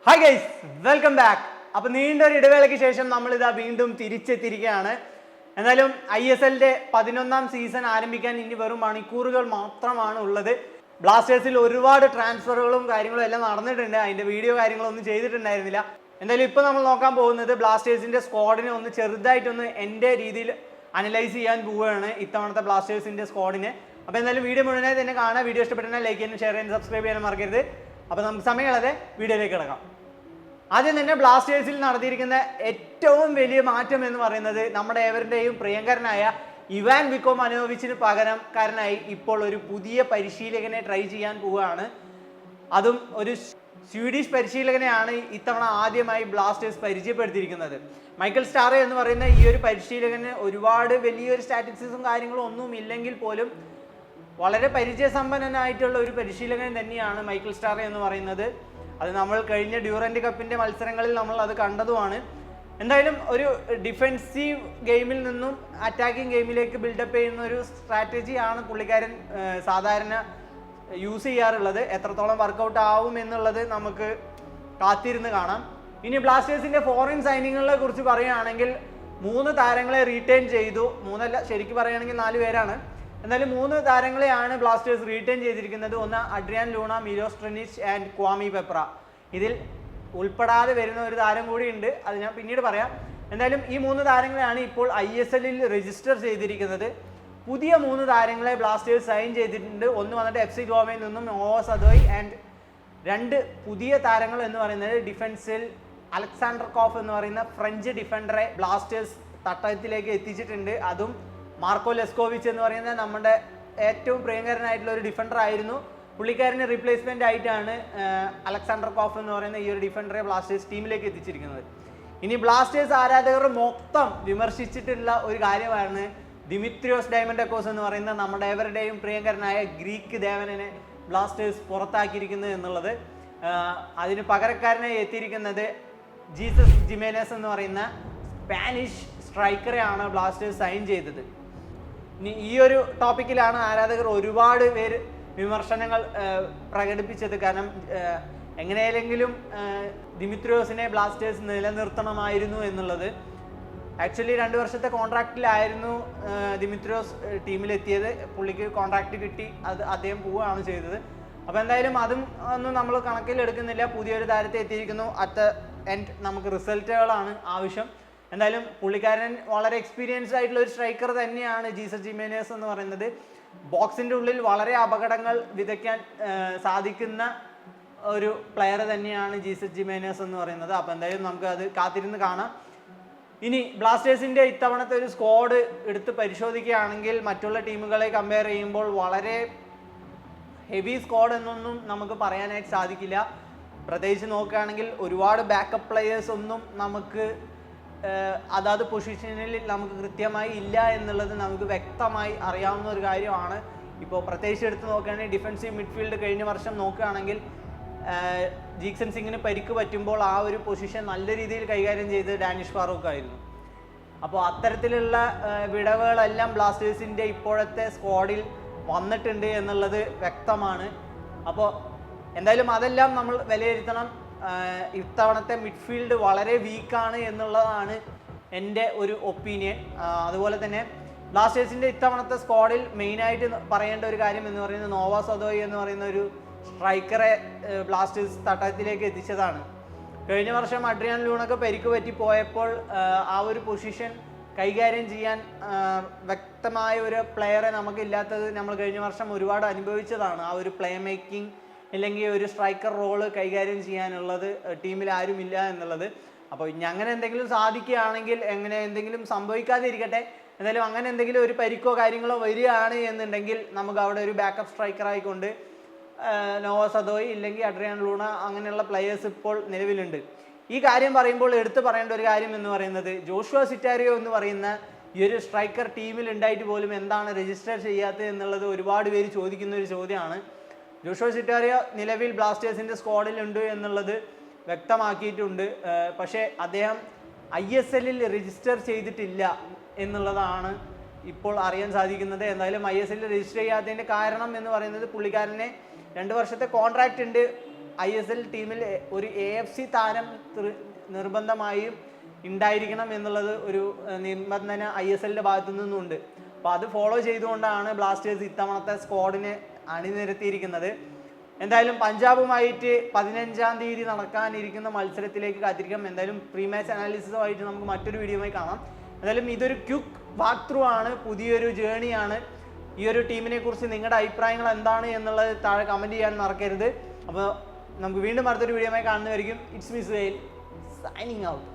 Hi guys, welcome back. അപ്പോൾ നീണ്ടൊരു ഇടവേളയ്ക്ക് ശേഷം നമ്മളിതാ വീണ്ടും തിരിച്ചെത്തിയിരിക്കുകയാണ്. എന്നാലും ISLന്റെ 11ാം സീസൺ ആരംഭിക്കാൻ ഇനി വെറും മണിക്കൂറുകൾ മാത്രമാണ് ഉള്ളത്. ബ്ലാസ്റ്റേഴ്സിൽ ഒരുപാട് ട്രാൻസ്ഫറുകളും കാര്യങ്ങളും എല്ലാം നടന്നിട്ടുണ്ട്. അതിൻ്റെ വീഡിയോ കാര്യങ്ങളൊന്നും ചെയ്തിട്ടുണ്ടായിരുന്നില്ല. എന്തായാലും ഇപ്പോൾ നമ്മൾ നോക്കാൻ പോകുന്നത് ബ്ലാസ്റ്റേഴ്സിൻ്റെ സ്ക്വാഡിനെ ഒന്ന് ചെറുതായിട്ടൊന്ന് എൻ്റെ രീതിയിൽ അനലൈസ് ചെയ്യാൻ പോവുകയാണ്, ഇത്തവണത്തെ ബ്ലാസ്റ്റേഴ്സിൻ്റെ സ്ക്വാഡിനെ. അപ്പോൾ എന്തായാലും വീഡിയോ മുഴുവനായി തന്നെ കാണാം. വീഡിയോ ഇഷ്ടപ്പെട്ടാൽ ലൈക്ക് ചെയ്യാനും ഷെയർ ചെയ്യാനും സബ്സ്ക്രൈബ് ചെയ്യാനും മറക്കരുത്. അപ്പോൾ നമുക്ക് സമയങ്ങളതെ വീഡിയോയിലേക്ക് കിടക്കാം. ആദ്യം തന്നെ ബ്ലാസ്റ്റേഴ്സിൽ നടത്തിയിരിക്കുന്ന ഏറ്റവും വലിയ മാറ്റം എന്ന് പറയുന്നത് നമ്മുടെ ഏവരുടെയും പ്രിയങ്കരനായ ഇവാൻ വിക്കോമനോവിച്ചിന് പകരക്കാരനായി ഇപ്പോൾ ഒരു പുതിയ പരിശീലകനെ ട്രൈ ചെയ്യാൻ പോവുകയാണ്. അതും ഒരു സ്വീഡിഷ് പരിശീലകനെയാണ് ഇത്തവണ ആദ്യമായി ബ്ലാസ്റ്റേഴ്സ് പരിചയപ്പെടുത്തിയിരിക്കുന്നത്. മൈക്കൽ സ്റ്റാറെ എന്ന് പറയുന്ന ഈ ഒരു പരിശീലകന് ഒരുപാട് വലിയൊരു സ്റ്റാറ്റിസ്റ്റിക്സും കാര്യങ്ങളും ഒന്നും ഇല്ലെങ്കിൽ പോലും വളരെ പരിചയസമ്പന്നനായിട്ടുള്ള ഒരു പരിശീലകൻ തന്നെയാണ് മൈക്കൽ സ്റ്റാറെ എന്ന് പറയുന്നത്. അത് നമ്മൾ കഴിഞ്ഞ ഡ്യൂറൻറ്റ് കപ്പിൻ്റെ മത്സരങ്ങളിൽ നമ്മൾ അത് കണ്ടതുമാണ്. എന്തായാലും ഒരു ഡിഫെൻസീവ് ഗെയിമിൽ നിന്നും അറ്റാക്കിംഗ് ഗെയിമിലേക്ക് ബിൽഡപ്പ് ചെയ്യുന്ന ഒരു സ്ട്രാറ്റജിയാണ് പുള്ളിക്കാരൻ സാധാരണ യൂസ് ചെയ്യാറുള്ളത്. എത്രത്തോളം വർക്കൗട്ട് ആവും എന്നുള്ളത് നമുക്ക് കാത്തിരുന്ന് കാണാം. ഇനി ബ്ലാസ്റ്റേഴ്സിൻ്റെ ഫോറിൻ സൈനിങ്ങളെ കുറിച്ച് പറയുകയാണെങ്കിൽ 3 താരങ്ങളെ റീറ്റെയിൻ ചെയ്തു. 3 ശരിക്കും പറയുകയാണെങ്കിൽ 4 പേരാണ്. എന്നാലും 3 താരങ്ങളെയാണ് ബ്ലാസ്റ്റേഴ്സ് റീറ്റെയിൻ ചെയ്തിരിക്കുന്നത്. ഒന്ന് Adrian Luna, Milos Drincic and Kwame Peprah. ഇതിൽ ഉൾപ്പെടാതെ വരുന്ന ഒരു താരം കൂടി ഉണ്ട്, അത് ഞാൻ പിന്നീട് പറയാം. എന്തായാലും ഈ 3 താരങ്ങളെയാണ് ഇപ്പോൾ ISLൽ രജിസ്റ്റർ ചെയ്തിരിക്കുന്നത്. പുതിയ 3 താരങ്ങളെ ബ്ലാസ്റ്റേഴ്സ് സൈൻ ചെയ്തിട്ടുണ്ട്. ഒന്ന് വന്നിട്ട് FC ഗോവയിൽ നിന്നും നോവോ സദോയ് ആൻഡ് 2 പുതിയ താരങ്ങൾ എന്ന് പറയുന്നത് ഡിഫൻസിൽ അലക്സാണ്ടർ കോഫ് എന്ന് പറയുന്ന ഫ്രഞ്ച് ഡിഫൻഡറെ ബ്ലാസ്റ്റേഴ്സ് തട്ടത്തിലേക്ക് എത്തിച്ചിട്ടുണ്ട്. അതും മാർക്കോ ലെസ്കോവിച്ച് എന്ന് പറയുന്ന നമ്മുടെ ഏറ്റവും പ്രിയങ്കരനായിട്ടുള്ള ഒരു ഡിഫൻഡർ ആയിരുന്നു. പുള്ളിക്കാരന് റീപ്ലേസ്മെൻ്റ് ആയിട്ടാണ് അലക്സാണ്ടർ കോഫ് എന്ന് പറയുന്ന ഈ ഒരു ഡിഫൻഡറെ ബ്ലാസ്റ്റേഴ്സ് ടീമിലേക്ക് എത്തിച്ചിരിക്കുന്നത്. ഇനി ബ്ലാസ്റ്റേഴ്സ് ആരാധകർ മൊത്തം വിമർശിച്ചിട്ടുള്ള ഒരു കാര്യമാണ് ദിമിത്രിയോസ് ഡയമൻഡക്കോസ് എന്ന് പറയുന്ന നമ്മുടെ ഏവരുടെയും പ്രിയങ്കരനായ ഗ്രീക്ക് ദേവനെ ബ്ലാസ്റ്റേഴ്സ് പുറത്താക്കിയിരിക്കുന്നത് എന്നുള്ളത്. അതിന് പകരക്കാരനായി എത്തിയിരിക്കുന്നത് ജീസസ് ജിമേനസ് എന്ന് പറയുന്ന സ്പാനിഷ് സ്ട്രൈക്കറെയാണ് ബ്ലാസ്റ്റേഴ്സ് സൈൻ ചെയ്തത്. ഇനി ഈ ഒരു ടോപ്പിക്കിലാണ് ആരാധകർ ഒരുപാട് പേര് വിമർശനങ്ങൾ പ്രകടിപ്പിച്ചത്. കാരണം എങ്ങനെയെങ്കിലും ദിമിത്രിയോസിനെ ബ്ലാസ്റ്റേഴ്സ് നിലനിർത്തണമായിരുന്നു എന്നുള്ളത്. ആക്ച്വലി 2 വർഷത്തെ കോൺട്രാക്റ്റിലായിരുന്നു ദിമിത്രിയോസ് ടീമിലെത്തിയത്. പുള്ളിക്ക് കോൺട്രാക്റ്റ് കിട്ടി, അദ്ദേഹം പോവുകയാണ് ചെയ്തത്. അപ്പോൾ എന്തായാലും അതും ഒന്നും നമ്മൾ കണക്കിലെടുക്കുന്നില്ല. പുതിയൊരു താരത്തെ എത്തിയിരിക്കുന്നു. അറ്റ് എൻഡ് നമുക്ക് റിസൾട്ടുകളാണ് ആവശ്യം. എന്തായാലും പുള്ളിക്കാരൻ വളരെ എക്സ്പീരിയൻസ്ഡ് ആയിട്ടുള്ള ഒരു സ്ട്രൈക്കർ തന്നെയാണ് ജീസസ് ജിമേനസ് എന്ന് പറയുന്നത്. ബോക്സിൻ്റെ ഉള്ളിൽ വളരെ അപകടങ്ങൾ വിതയ്ക്കാൻ സാധിക്കുന്ന ഒരു പ്ലെയർ തന്നെയാണ് ജീസസ് ജിമേനസ് എന്ന് പറയുന്നത്. അപ്പോൾ എന്തായാലും നമുക്ക് അത് കാത്തിരുന്ന് കാണാം. ഇനി ബ്ലാസ്റ്റേഴ്സിൻ്റെ ഇത്തവണത്തെ ഒരു സ്ക്വാഡ് എടുത്ത് പരിശോധിക്കുകയാണെങ്കിൽ മറ്റുള്ള ടീമുകളെ കമ്പയർ ചെയ്യുമ്പോൾ വളരെ ഹെവി സ്ക്വാഡ് എന്നൊന്നും നമുക്ക് പറയാനായിട്ട് സാധിക്കില്ല. പ്രത്യേകിച്ച് നോക്കുകയാണെങ്കിൽ ഒരുപാട് ബാക്കപ്പ് പ്ലെയേഴ്സ് ഒന്നും നമുക്ക് അതാത് പൊസിഷനിൽ നമുക്ക് കൃത്യമായി ഇല്ല എന്നുള്ളത് നമുക്ക് വ്യക്തമായി അറിയാവുന്ന ഒരു കാര്യമാണ്. ഇപ്പോൾ പ്രത്യേകിച്ച് എടുത്ത് നോക്കുകയാണെങ്കിൽ ഡിഫൻസീവ് മിഡ്ഫീൽഡ് കഴിഞ്ഞ വർഷം നോക്കുകയാണെങ്കിൽ ജീക്സൺ സിംഗിന് പരിക്ക് പറ്റുമ്പോൾ ആ ഒരു പൊസിഷൻ നല്ല രീതിയിൽ കൈകാര്യം ചെയ്ത് ഡാനിഷ് ഫാറൂഖ് ആയിരുന്നു. അപ്പോൾ അത്തരത്തിലുള്ള വിടവുകളെല്ലാം ബ്ലാസ്റ്റേഴ്സിൻ്റെ ഇപ്പോഴത്തെ സ്ക്വാഡിൽ വന്നിട്ടുണ്ട് എന്നുള്ളത് വ്യക്തമാണ്. അപ്പോൾ എന്തായാലും അതെല്ലാം നമ്മൾ വിലയിരുത്തണം. ഇത്തവണത്തെ മിഡ്ഫീൽഡ് വളരെ വീക്കാണ് എന്നുള്ളതാണ് എൻ്റെ ഒരു ഒപ്പീനിയൻ. അതുപോലെ തന്നെ ബ്ലാസ്റ്റേഴ്സിൻ്റെ ഇത്തവണത്തെ സ്ക്വാഡിൽ മെയിനായിട്ട് പറയേണ്ട ഒരു കാര്യം എന്ന് പറയുന്നത് നോവോ സദോയ് എന്ന് പറയുന്ന ഒരു സ്ട്രൈക്കറെ ബ്ലാസ്റ്റേഴ്സ് തട്ടത്തിലേക്ക് എത്തിച്ചതാണ്. കഴിഞ്ഞ വർഷം അഡ്രിയാൻ ലൂണൊക്കെ പരിക്ക് പറ്റി പോയപ്പോൾ ആ ഒരു പൊസിഷൻ കൈകാര്യം ചെയ്യാൻ വ്യക്തമായ ഒരു പ്ലെയറെ നമുക്കില്ലാത്തത് നമ്മൾ കഴിഞ്ഞ വർഷം ഒരുപാട് അനുഭവിച്ചതാണ്. ആ ഒരു പ്ലേ മേക്കിംഗ് അല്ലെങ്കിൽ ഒരു സ്ട്രൈക്കർ റോള് കൈകാര്യം ചെയ്യാനുള്ളത് ടീമിൽ ആരുമില്ല എന്നുള്ളത്. അപ്പോൾ അങ്ങനെ എന്തെങ്കിലും സാധിക്കുകയാണെങ്കിൽ, എങ്ങനെ എന്തെങ്കിലും സംഭവിക്കാതെ ഇരിക്കട്ടെ, എന്തായാലും അങ്ങനെ എന്തെങ്കിലും ഒരു പരിക്കോ കാര്യങ്ങളോ വരികയാണ് എന്നുണ്ടെങ്കിൽ നമുക്ക് അവിടെ ഒരു ബാക്കപ്പ് സ്ട്രൈക്കർ ആയിക്കൊണ്ട് നോവോ സദോയ് ഇല്ലെങ്കിൽ അഡ്രിയാൻ ലൂണ അങ്ങനെയുള്ള പ്ലെയേഴ്സ് ഇപ്പോൾ നിലവിലുണ്ട്. ഈ കാര്യം പറയുമ്പോൾ എടുത്തു പറയേണ്ട ഒരു കാര്യം എന്ന് പറയുന്നത് ജോഷുവ സിറ്റാരിയോ എന്ന് പറയുന്ന ഈ ഒരു സ്ട്രൈക്കർ ടീമിൽ ഉണ്ടായിട്ട് പോലും എന്താണ് രജിസ്റ്റർ ചെയ്യാത്തത് എന്നുള്ളത് ഒരുപാട് പേര് ചോദിക്കുന്ന ഒരു ചോദ്യമാണ്. ജോഷുവ സിറ്റാരിയോ നിലവിൽ ബ്ലാസ്റ്റേഴ്സിൻ്റെ സ്ക്വാഡിൽ ഉണ്ട് എന്നുള്ളത് വ്യക്തമാക്കിയിട്ടുണ്ട്. പക്ഷേ അദ്ദേഹം ISLൽ രജിസ്റ്റർ ചെയ്തിട്ടില്ല എന്നുള്ളതാണ് ഇപ്പോൾ അറിയാൻ സാധിക്കുന്നത്. എന്തായാലും ISLൽ രജിസ്റ്റർ ചെയ്യാത്തതിൻ്റെ കാരണം എന്ന് പറയുന്നത് പുള്ളിക്കാരനെ 2 വർഷത്തെ കോൺട്രാക്റ്റ് ഉണ്ട്. ISL ടീമിൽ ഒരു AFC താരം നിർബന്ധമായും ഉണ്ടായിരിക്കണം എന്നുള്ളത് ഒരു നിബന്ധന ISLന്റെ ഭാഗത്തു നിന്നുണ്ട്. അപ്പോൾ അത് ഫോളോ ചെയ്തുകൊണ്ടാണ് ബ്ലാസ്റ്റേഴ്സ് ഇത്തവണത്തെ സ്ക്വാഡിനെ അണിനിരത്തിയിരിക്കുന്നത്. എന്തായാലും പഞ്ചാബുമായിട്ട് 15-ാം തീയതി നടക്കാനിരിക്കുന്ന മത്സരത്തിലേക്ക് കാത്തിരിക്കാം. എന്തായാലും പ്രീ മാച്ച് അനാലിസിസുമായിട്ട് നമുക്ക് മറ്റൊരു വീഡിയോയുമായി കാണാം. എന്തായാലും ഇതൊരു ക്വിക്ക് വാക്ക് ത്രൂ ആണ്, പുതിയൊരു ജേണിയാണ്. ഈ ഒരു ടീമിനെ കുറിച്ച് നിങ്ങളുടെ അഭിപ്രായങ്ങൾ എന്താണ് എന്നുള്ളത് താഴെ കമൻറ്റ് ചെയ്യാൻ മറക്കരുത്. അപ്പോൾ നമുക്ക് വീണ്ടും അടുത്തൊരു വീഡിയോയുമായി കാണുന്നതായിരിക്കും. It's me Suhail signing out.